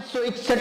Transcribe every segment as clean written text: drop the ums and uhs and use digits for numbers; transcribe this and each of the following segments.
861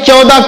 14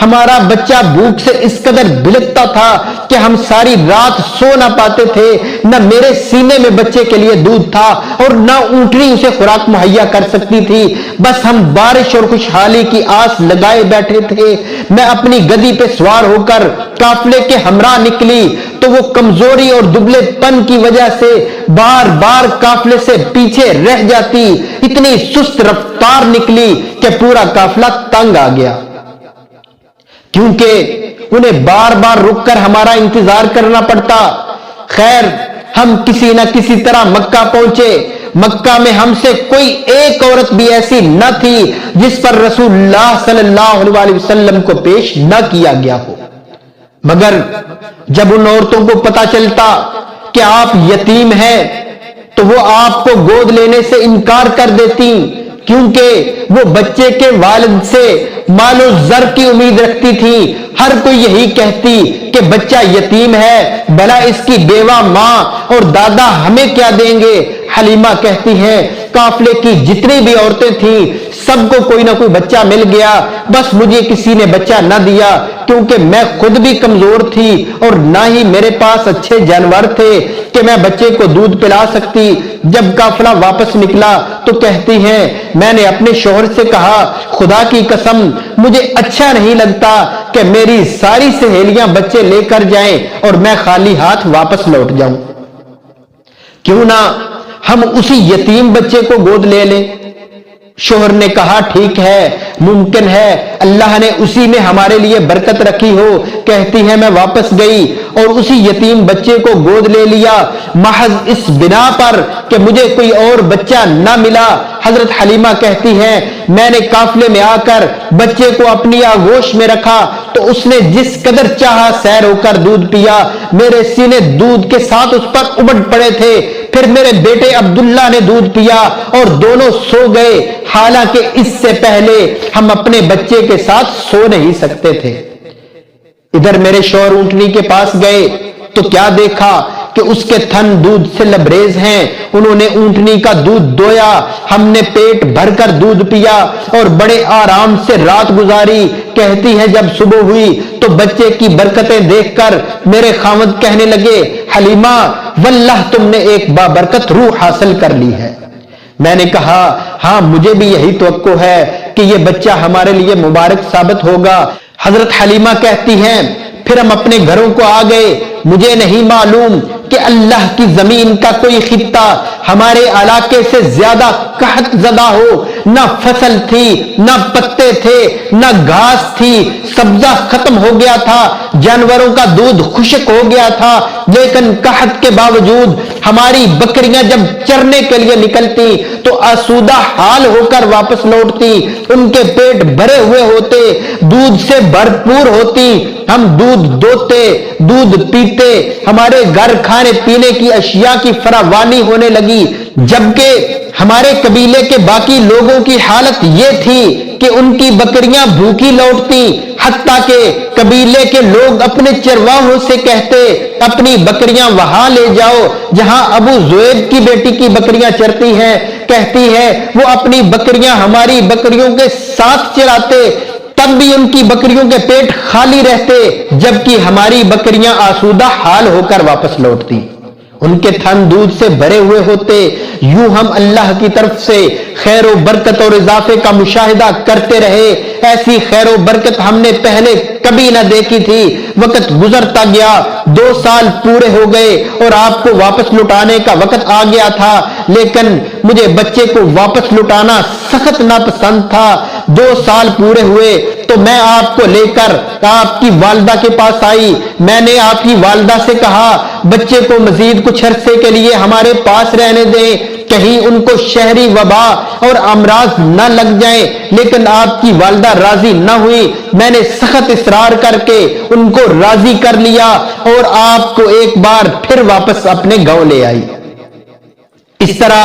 ہمارا بچہ بھوک سے اس قدر بلکتا تھا کہ ہم ساری رات سو نہ پاتے تھے، نہ میرے سینے میں بچے کے لیے دودھ تھا اور نہ اونٹنی اسے خوراک مہیا کر سکتی تھی، بس ہم بارش اور خوشحالی کی آس لگائے بیٹھے تھے۔ میں اپنی گدی پہ سوار ہو کر قافلے کے ہمراہ نکلی تو وہ کمزوری اور دبلے پن کی وجہ سے بار بار قافلے سے پیچھے رہ جاتی، اتنی سست رفتار نکلی کہ پورا قافلہ تنگ آ گیا، کیونکہ انہیں بار بار رک کر ہمارا انتظار کرنا پڑتا۔ خیر ہم کسی نہ کسی طرح مکہ پہنچے۔ مکہ میں ہم سے کوئی ایک عورت بھی ایسی نہ تھی جس پر رسول اللہ صلی اللہ علیہ وسلم کو پیش نہ کیا گیا ہو، مگر جب ان عورتوں کو پتا چلتا کہ آپ یتیم ہیں تو وہ آپ کو گود لینے سے انکار کر دیتی، کیونکہ وہ بچے کے والد سے مال و زر کی امید رکھتی تھی۔ ہر کوئی یہی کہتی کہ بچہ یتیم ہے، بھلا اس کی بیوہ ماں اور دادا ہمیں کیا دیں گے۔ حلیمہ کہتی ہیں قافلے کی جتنی بھی عورتیں تھیں سب کو کوئی نہ کوئی بچہ مل گیا، بس مجھے کسی نے بچہ نہ دیا، کیونکہ میں خود بھی کمزور تھی اور نہ ہی میرے پاس اچھے جانور تھے کہ میں بچے کو دودھ پلا سکتی۔ جب قافلہ واپس نکلا تو کہتی ہیں میں نے اپنے شوہر سے کہا خدا کی قسم مجھے اچھا نہیں لگتا کہ میری ساری سہیلیاں بچے لے کر جائیں اور میں خالی ہاتھ واپس لوٹ جاؤں، کیوں نہ ہم اسی یتیم بچے کو گود لے لیں۔ شوہر نے کہا ٹھیک ہے، ممکن ہے اللہ نے اسی میں ہمارے لیے برکت رکھی ہو۔ کہتی ہے میں واپس گئی اور اسی یتیم بچے کو گود لے لیا، محض اس بنا پر کہ مجھے کوئی اور بچہ نہ ملا۔ حضرت حلیمہ کہتی ہیں میں نے قافلے میں آ کر بچے کو اپنی آغوش میں رکھا تو اس نے جس قدر چاہا سیر ہو کر دودھ پیا، میرے سینے دودھ کے ساتھ اس پر امٹ پڑے تھے۔ پھر میرے بیٹے عبداللہ نے دودھ پیا اور دونوں سو گئے، حالانکہ اس سے پہلے ہم اپنے بچے کے ساتھ سو نہیں سکتے تھے۔ ادھر میرے شوہر اونٹنی کے پاس گئے تو کیا دیکھا کہ اس کے تھن دودھ سے لبریز ہیں۔ انہوں نے اونٹنی کا دودھ دویا، ہم نے پیٹ بھر کر دودھ پیا اور بڑے آرام سے رات گزاری۔ کہتی ہے جب صبح ہوئی تو بچے کی برکتیں دیکھ کر میرے خاوند کہنے لگے حلیمہ واللہ تم نے ایک بابرکت روح حاصل کر لی ہے۔ میں نے کہا ہاں مجھے بھی یہی توقع ہے کہ یہ بچہ ہمارے لیے مبارک ثابت ہوگا۔ حضرت حلیمہ کہتی ہیں پھر ہم اپنے گھروں کو آ گئے۔ مجھے نہیں معلوم کہ اللہ کی زمین کا کوئی خطہ ہمارے علاقے سے زیادہ قحط زدہ ہو، نہ فصل تھی، نہ پتے تھے، نہ گھاس تھی، سبزہ ختم ہو گیا تھا، جانوروں کا دودھ خشک ہو گیا تھا، لیکن قحط کے باوجود ہماری بکریاں جب چرنے کے لیے نکلتی تو آسودہ حال ہو کر واپس لوٹتی، ان کے پیٹ بھرے ہوئے ہوتے، دودھ سے بھرپور ہوتی، ہم دودھ دوتے، دودھ پیتے، ہمارے گھر کھانے پینے کی اشیاء کی فراوانی ہونے لگی، جبکہ ہمارے قبیلے کے باقی لوگوں کی حالت یہ تھی کہ ان کی بکریاں بھوکی لوٹتی، حتیٰ کہ قبیلے کے لوگ اپنے چرواہوں سے کہتے اپنی بکریاں وہاں لے جاؤ جہاں ابو زویب کی بیٹی کی بکریاں چرتی ہیں۔ کہتی ہے وہ اپنی بکریاں ہماری بکریوں کے ساتھ چراتے، تب بھی ان کی بکریوں کے پیٹ خالی رہتے، جبکہ ہماری بکریاں آسودہ حال ہو کر واپس لوٹتی، ان کے تھن دودھ سے بھرے ہوئے ہوتے۔ یوں ہم اللہ کی طرف سے خیر و برکت اور اضافے کا مشاہدہ کرتے رہے۔ ایسی خیر و برکت ہم نے پہلے کبھی نہ دیکھی تھی۔ وقت گزرتا گیا، 2 سال پورے ہو گئے اور آپ کو واپس لوٹانے کا وقت آ گیا تھا، لیکن مجھے بچے کو واپس لوٹانا سخت ناپسند تھا۔ 2 سال پورے ہوئے تو میں آپ کو لے کر آپ کی والدہ کے پاس آئی۔ میں نے آپ کی والدہ سے کہا بچے کو مزید کچھ عرصے کے لیے ہمارے پاس رہنے دیں، کہیں ان کو شہری وبا اور امراض نہ لگ جائیں، لیکن آپ کی والدہ راضی نہ ہوئی۔ میں نے سخت اصرار کر کے ان کو راضی کر لیا اور آپ کو ایک بار پھر واپس اپنے گاؤں لے آئی۔ اس طرح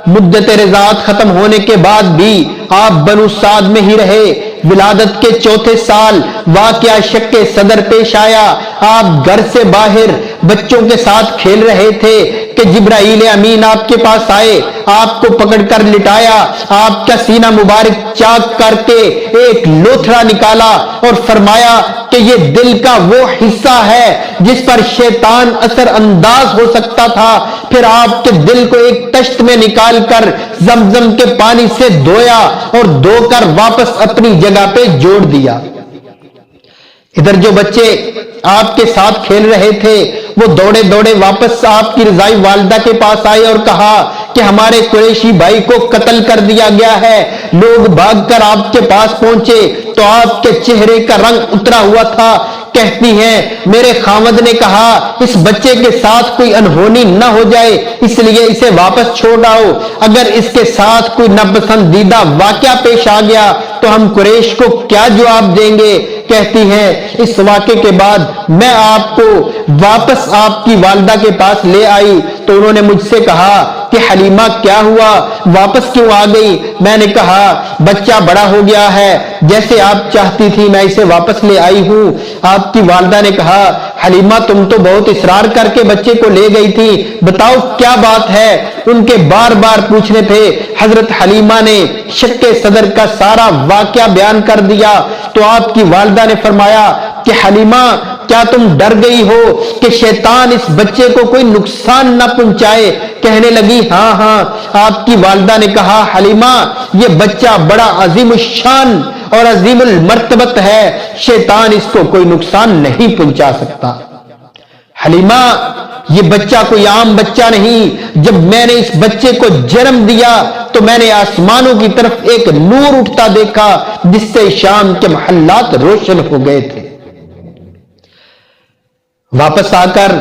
مدت رضاعت ختم ہونے کے بعد بھی آپ بنو سعد میں ہی رہے۔ ولادت کے 4تھے سال واقعہ شق صدر پیش آیا۔ آپ گھر سے باہر بچوں کے ساتھ کھیل رہے تھے کہ جبرائیل امین آپ کے پاس آئے، آپ کو پکڑ کر لٹایا، آپ کا سینہ مبارک چاک کر کے ایک لوتھڑا نکالا اور فرمایا کہ یہ دل کا وہ حصہ ہے جس پر شیطان اثر انداز ہو سکتا تھا۔ پھر آپ کے دل کو ایک تشت میں نکال کر زمزم کے پانی سے دھویا اور دھو کر واپس اپنی جگہ پہ جوڑ دیا۔ ادھر جو بچے آپ کے ساتھ کھیل رہے تھے وہ دوڑے دوڑے واپس آپ کی رضائی والدہ کے پاس آئے اور کہا کہ ہمارے قریشی بھائی کو قتل کر دیا گیا ہے۔ لوگ بھاگ کر آپ کے پاس پہنچے تو آپ کے چہرے کا رنگ اترا ہوا تھا۔ کہتی ہیں میرے خاوند نے کہا اس بچے کے ساتھ کوئی انہونی نہ ہو جائے، اس لیے اسے واپس چھوڑ آؤ، اگر اس کے ساتھ کوئی ناپسندیدہ واقعہ پیش آ گیا تو ہم قریش کو کیا جواب دیں گے؟ کہتی ہیں اس واقعے کے بعد میں آپ کو واپس آپ کی والدہ کے پاس لے آئی تو انہوں نے مجھ سے کہا کہ حلیمہ کیا ہوا، واپس کیوں آ گئی؟ میں نے کہا بچہ بڑا ہو گیا ہے، جیسے آپ چاہتی تھی میں اسے واپس لے آئی ہوں۔ آپ کی والدہ نے کہا حلیمہ تم تو بہت اصرار کر کے بچے کو لے گئی تھی، بتاؤ کیا بات ہے؟ ان کے بار بار پوچھنے تھے۔ حضرت حلیمہ نے شک صدر کا سارا واقعہ بیان کر دیا تو آپ کی والدہ نے فرمایا کہ حلیمہ کیا تم ڈر گئی ہو کہ شیطان اس بچے کو کوئی نقصان نہ پہنچائے؟ کہنے لگی ہاں ہاں۔ آپ کی والدہ نے کہا حلیمہ یہ بچہ بڑا عظیم الشان اور عظیم المرتبت ہے، شیطان اس کو کوئی نقصان نہیں پہنچا سکتا۔ حلیمہ یہ بچہ کوئی عام بچہ نہیں، جب میں نے اس بچے کو جنم دیا تو میں نے آسمانوں کی طرف ایک نور اٹھتا دیکھا جس سے شام کے محلات روشن ہو گئے تھے۔ واپس آ کر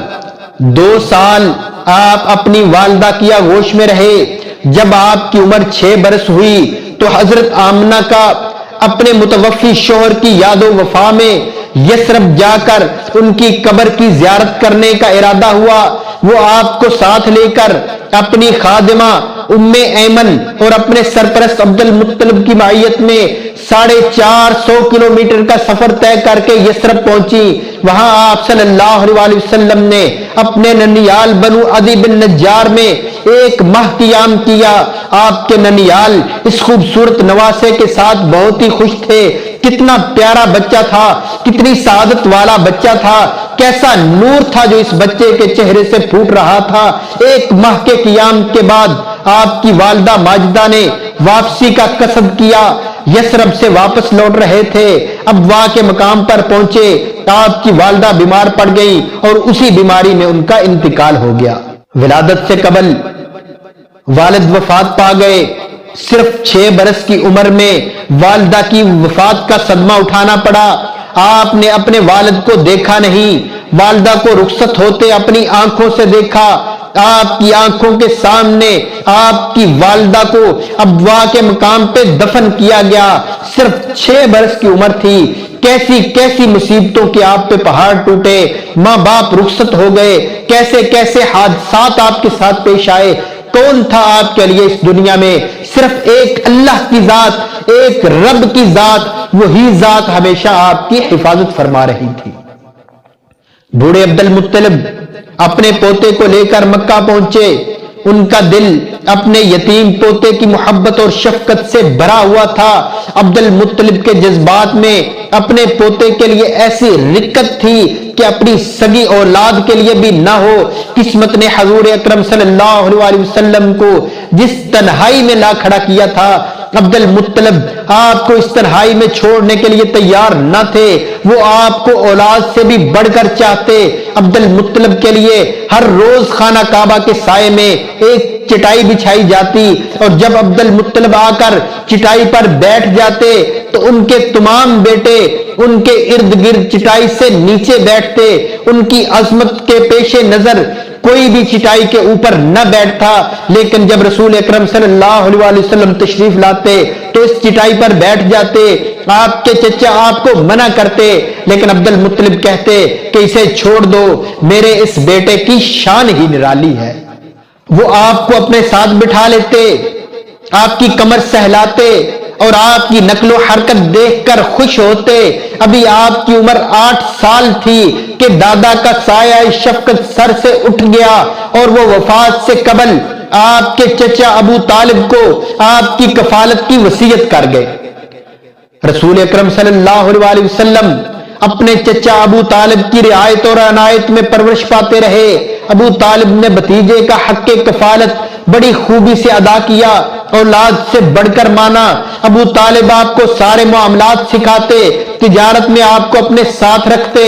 2 سال آپ اپنی والدہ کی آغوش میں رہے۔ جب آپ کی عمر 6 برس ہوئی تو حضرت آمنہ کا اپنے متوفی شوہر کی یاد و وفا میں یثرب جا کر ان کی قبر کی زیارت کرنے کا ارادہ ہوا۔ وہ آپ کو ساتھ لے کر اپنی خادمہ ام ایمن اور اپنے سرپرست عبد المطلب کی معیت میں 450 کلومیٹر کا سفر طے کر کے یثرب پہنچی۔ وہاں آپ صلی اللہ علیہ وسلم نے اپنے ننیال بنو عدی بن نجار میں 1 ماہ قیام کیا۔ آپ کے ننیال اس خوبصورت نواسے کے ساتھ بہت ہی خوش تھے۔ کتنا پیارا بچہ تھا، کتنی سعادت والا بچہ تھا، کیسا نور تھا جو اس بچے کے چہرے سے پھوٹ رہا تھا۔ 1 ماہ کے قیام کے بعد آپ کی والدہ ماجدہ نے واپسی کا قصد کیا۔ یثرب سے واپس لوٹ رہے تھے، ابوا کے مقام پر پہنچے، آپ کی والدہ بیمار پڑ گئی اور اسی بیماری میں ان کا انتقال ہو گیا۔ ولادت سے قبل والد وفات پا گئے۔ صرف 6 برس کی عمر میں والدہ کی وفات کا صدمہ اٹھانا پڑا۔ آپ نے اپنے والد کو دیکھا نہیں، والدہ کو رخصت ہوتے اپنی آنکھوں سے دیکھا۔ آپ کی آنکھوں کے سامنے آپ کی والدہ کو ابوا کے مقام پہ دفن کیا گیا۔ صرف 6 برس کی عمر تھی، کیسی کیسی مصیبتوں کے آپ پہ پہاڑ ٹوٹے، ماں باپ رخصت ہو گئے، کیسے کیسے حادثات آپ کے ساتھ پیش آئے۔ کون تھا آپ کے لیے اس دنیا میں؟ صرف ایک اللہ کی ذات، ایک رب کی ذات، وہی ذات ہمیشہ آپ کی حفاظت فرما رہی تھی۔ بوڑھے عبد المطلب اپنے پوتے کو لے کر مکہ پہنچے۔ ان کا دل اپنے یتیم پوتے کی محبت اور شفقت سے بھرا ہوا تھا۔ عبد المطلب کے جذبات میں اپنے پوتے کے لیے ایسی رقت تھی کہ اپنی سگی اولاد کے لیے بھی نہ ہو۔ قسمت نے حضور اکرم صلی اللہ علیہ وسلم کو جس تنہائی میں لا کھڑا کیا تھا، عبد المطلب آپ کو اس تنہائی میں چھوڑنے کے لیے تیار نہ تھے۔ وہ آپ کو اولاد سے بھی بڑھ کر چاہتے۔ عبد المطلب کے لیے ہر روز خانہ کعبہ کے سائے میں ایک چٹائی بچھائی جاتی اور جب عبد المطلب آ کر چٹائی پر بیٹھ جاتے تو ان کے تمام بیٹے ان کے ارد گرد چٹائی سے نیچے بیٹھتے۔ ان کی عظمت کے پیش نظر کوئی بھی چٹائی کے اوپر نہ بیٹھتا، لیکن جب رسول اکرم صلی اللہ علیہ وسلم تشریف لاتے تو اس چٹائی پر بیٹھ جاتے۔ آپ کے چچا آپ کو منع کرتے لیکن عبد المطلب کہتے کہ اسے چھوڑ دو، میرے اس بیٹے کی شان ہی نرالی ہے۔ وہ آپ کو اپنے ساتھ بٹھا لیتے، آپ کی کمر سہلاتے، اور آپ کی نقل و حرکت دیکھ کر خوش ہوتے۔ ابھی آپ کی عمر 8 سال تھی کہ دادا کا سایہ شفقت سر سے اٹھ گیا اور وہ وفات سے قبل آپ کے چچا ابو طالب کو آپ کی کفالت کی وصیت کر گئے۔ رسول اکرم صلی اللہ علیہ وسلم اپنے چچا ابو طالب کی رعایت اور عنایت میں پرورش پاتے رہے۔ ابو طالب نے بھتیجے کا حق کفالت بڑی خوبی سے ادا کیا، اولاد سے بڑھ کر مانا۔ ابو طالب آپ کو سارے معاملات سکھاتے، تجارت میں آپ کو اپنے ساتھ رکھتے۔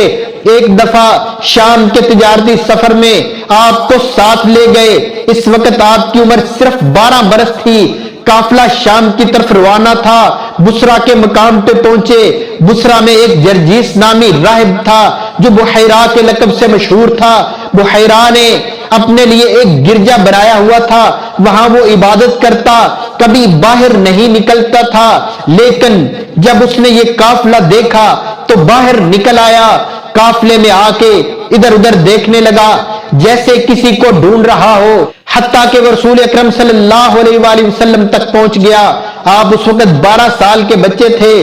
ایک دفعہ شام کے تجارتی سفر میں آپ کو ساتھ لے گئے۔ اس وقت آپ کی عمر صرف 12 برس تھی۔ قافلہ شام کی طرف روانہ تھا۔ بصرہ کے مقام پہ پہنچے۔ بصرہ میں ایک جرجیس نامی راہب تھا جو بحیرہ کے لقب سے مشہور تھا۔ بحیرہ نے اپنے لیے ایک گرجا بنایا ہوا تھا، وہاں وہ عبادت کرتا، کبھی باہر نہیں نکلتا تھا، لیکن جب اس نے یہ قافلہ دیکھا تو باہر نکل آیا۔ قافلے میں آ کے ادھر ادھر دیکھنے لگا جیسے کسی کو ڈھونڈ رہا ہو، حتیٰ کہ وہ رسول اکرم صلی اللہ علیہ وآلہ وسلم تک پہنچ گیا۔ آپ اس وقت 12 سال کے بچے تھے۔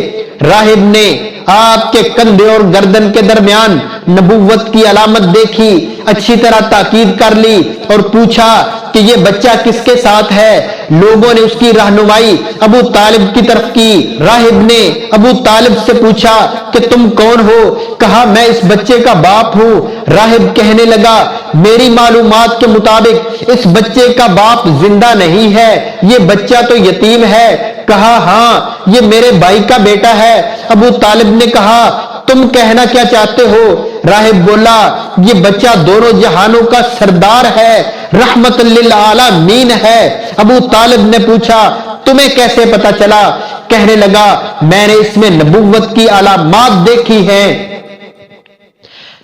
راہب نے آپ کے کندھے اور گردن کے درمیان نبوت کی علامت دیکھی، اچھی طرح تاکید کر لی اور پوچھا کہ یہ بچہ کس کے ساتھ ہے۔ لوگوں نے اس کی رہنمائی ابو طالب کی طرف کی۔ راہب نے ابو طالب سے پوچھا کہ تم کون ہو؟ کہا میں اس بچے کا باپ ہوں۔ راہب کہنے لگا میری معلومات کے مطابق اس بچے کا باپ زندہ نہیں ہے، یہ بچہ تو یتیم ہے۔ کہا ہاں یہ میرے بھائی کا بیٹا ہے۔ ابو طالب نے کہا تم کہنا کیا چاہتے ہو؟ راہب بولا یہ بچہ دونوں جہانوں کا سردار ہے، رحمت للعالمین ہے۔ ابو طالب نے پوچھا تمہیں کیسے پتا چلا؟ کہنے لگا میں نے اس میں نبوت کی علامات دیکھی ہیں،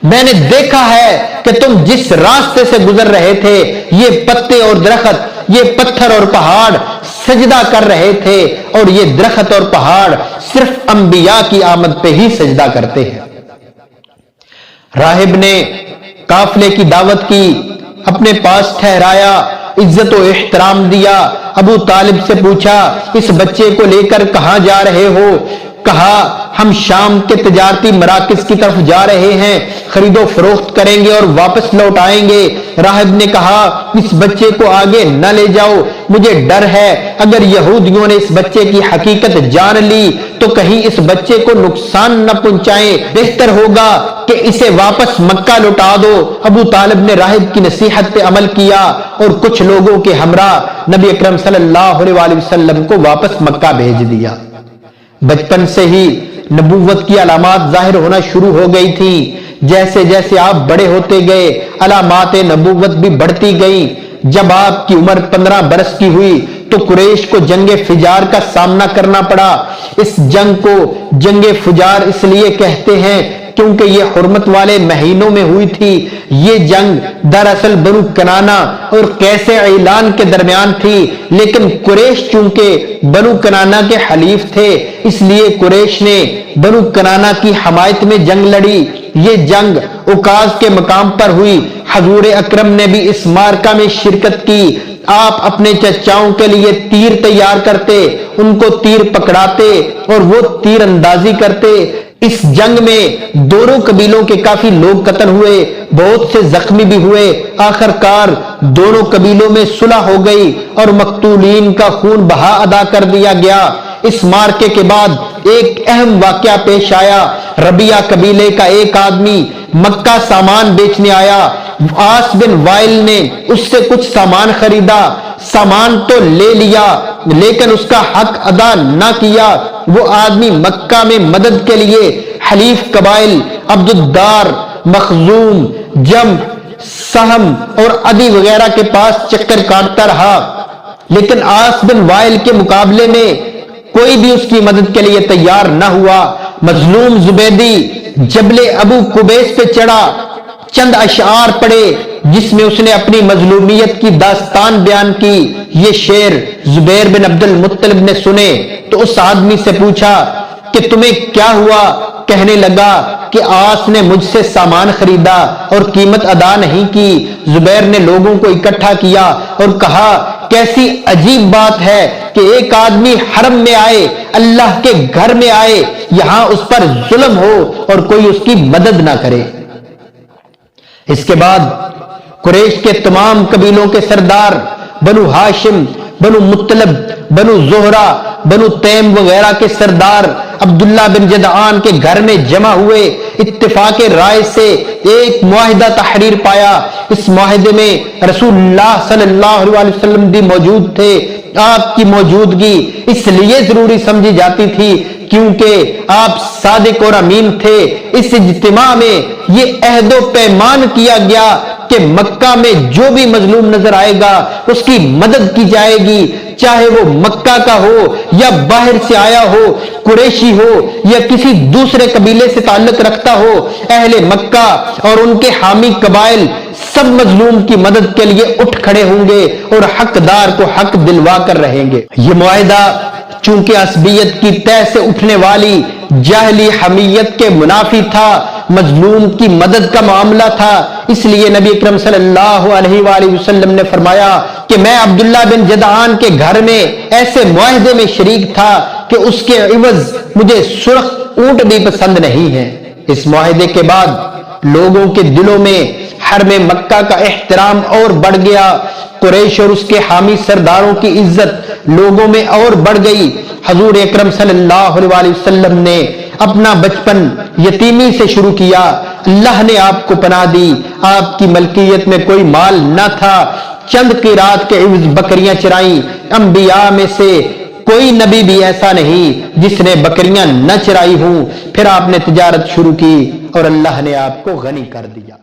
میں نے دیکھا ہے کہ تم جس راستے سے گزر رہے تھے یہ پتے اور درخت، یہ پتھر اور پہاڑ سجدہ کر رہے تھے، اور یہ درخت اور پہاڑ صرف انبیاء کی آمد پہ ہی سجدہ کرتے ہیں۔ راہب نے قافلے کی دعوت کی، اپنے پاس ٹھہرایا، عزت و احترام دیا۔ ابو طالب سے پوچھا اس بچے کو لے کر کہاں جا رہے ہو؟ کہا ہم شام کے تجارتی مراکز کی طرف جا رہے ہیں، خرید و فروخت کریں گے اور واپس لوٹ آئیں گے۔ راہب نے کہا اس بچے کو آگے نہ لے جاؤ، مجھے ڈر ہے اگر یہودیوں نے اس بچے کی حقیقت جان لی تو کہیں اس بچے کو نقصان نہ پہنچائیں، بہتر ہوگا کہ اسے واپس مکہ لوٹا دو۔ ابو طالب نے راہب کی نصیحت پہ عمل کیا اور کچھ لوگوں کے ہمراہ نبی اکرم صلی اللہ علیہ وآلہ وسلم کو واپس مکہ بھیج دیا۔ بچپن سے ہی نبوت کی علامات ظاہر ہونا شروع ہو گئی تھی۔ جیسے جیسے آپ بڑے ہوتے گئے علامات نبوت بھی بڑھتی گئیں۔ جب آپ کی عمر 15 برس کی ہوئی تو قریش کو جنگ فجار کا سامنا کرنا پڑا۔ اس جنگ کو جنگ فجار اس لیے کہتے ہیں کیونکہ یہ حرمت والے مہینوں میں ہوئی تھی۔ یہ جنگ دراصل بنو کنانہ اور قیس عیلان کے درمیان تھی، لیکن قریش چونکہ بنو کنانہ کے حلیف تھے اس لیے قریش نے بنو کنانہ کی حمایت میں جنگ لڑی۔ یہ جنگ عکاظ کے مقام پر ہوئی۔ حضور اکرم نے بھی اس معرکہ میں شرکت کی۔ آپ اپنے چچاؤں کے لیے تیر تیار کرتے، ان کو تیر پکڑاتے اور وہ تیر اندازی کرتے۔ اس جنگ میں دونوں قبیلوں کے کافی لوگ قتل ہوئے، بہت سے زخمی بھی ہوئے۔ آخر کار دونوں قبیلوں میں صلح ہو گئی اور مقتولین کا خون بہا ادا کر دیا گیا۔ اس مارکے کے بعد ایک اہم واقعہ پیش آیا۔ ربیہ قبیلے کا ایک آدمی مکہ سامان بیچنے آیا۔ عاص بن وائل نے اس سے کچھ سامان خریدا، سامان تو لے لیا لیکن اس کا حق ادا نہ کیا۔ وہ آدمی مکہ میں مدد کے لیے حلیف قبائل عبد الدار، مخزوم، جم، سہم اور عدی وغیرہ کے پاس چکر کاٹتا رہا، لیکن عاص بن وائل کے مقابلے میں کوئی بھی اس کی مدد کے لیے تیار نہ ہوا۔ مظلوم زبیدی جبل ابو قبیس پہ چڑھا، چند اشعار پڑھے جس میں اس نے اپنی مظلومیت کی داستان بیان کی۔ یہ شعر زبیر بن عبد المطلب نے سنے تو اس آدمی سے پوچھا کہ تمہیں کیا ہوا؟ کہنے لگا کہ عاص نے مجھ سے سامان خریدا اور قیمت ادا نہیں کی۔ زبیر نے لوگوں کو اکٹھا کیا اور کہا کیسی عجیب بات ہے کہ ایک آدمی حرم میں آئے، اللہ کے گھر میں آئے، یہاں اس پر ظلم ہو اور کوئی اس کی مدد نہ کرے۔ اس کے بعد قریش کے تمام قبیلوں کے سردار، بنو ہاشم، بنو مطلب، بنو زہرہ، بنو تیم وغیرہ کے سردار عبداللہ بن جدعان کے گھر میں جمع ہوئے، اتفاق رائے سے ایک معاہدہ تحریر پایا۔ اس معاہدے میں رسول اللہ صلی اللہ علیہ وسلم بھی موجود تھے۔ آپ کی موجودگی اس لیے ضروری سمجھی جاتی تھی کیونکہ آپ صادق اور امین تھے۔ اس اجتماع میں یہ عہد و پیمان کیا گیا کہ مکہ میں جو بھی مظلوم نظر آئے گا اس کی مدد کی جائے گی، چاہے وہ مکہ کا ہو یا باہر سے آیا ہو، قریشی ہو یا کسی دوسرے قبیلے سے تعلق رکھتا ہو۔ اہل مکہ اور ان کے حامی قبائل سب مظلوم کی مدد کے لیے اٹھ کھڑے ہوں گے اور حقدار کو حق دلوا کر رہیں گے۔ یہ معاہدہ چونکہ عصبیت کی طے سے اٹھنے والی جاہلی حمیت کے منافی تھا، مظلوم کی مدد کا معاملہ تھا، اس لیے نبی اکرم صلی اللہ علیہ وآلہ وسلم نے فرمایا کہ میں عبداللہ بن جدعان کے گھر میں ایسے معاہدے میں شریک تھا کہ اس کے عوض مجھے سرخ اونٹ بھی پسند نہیں ہے۔ اس معاہدے کے بعد لوگوں کے دلوں میں حرم مکہ کا احترام اور بڑھ گیا۔ قریش اور اس کے حامی سرداروں کی عزت لوگوں میں اور بڑھ گئی۔ حضور اکرم صلی اللہ علیہ وآلہ وسلم نے اپنا بچپن یتیمی سے شروع کیا۔ اللہ نے آپ کو پناہ دی، آپ کی ملکیت میں کوئی مال نہ تھا، چند قیرات کے عوض بکریاں چرائیں۔ انبیاء میں سے کوئی نبی بھی ایسا نہیں جس نے بکریاں نہ چرائی ہوں۔ پھر آپ نے تجارت شروع کی اور اللہ نے آپ کو غنی کر دیا۔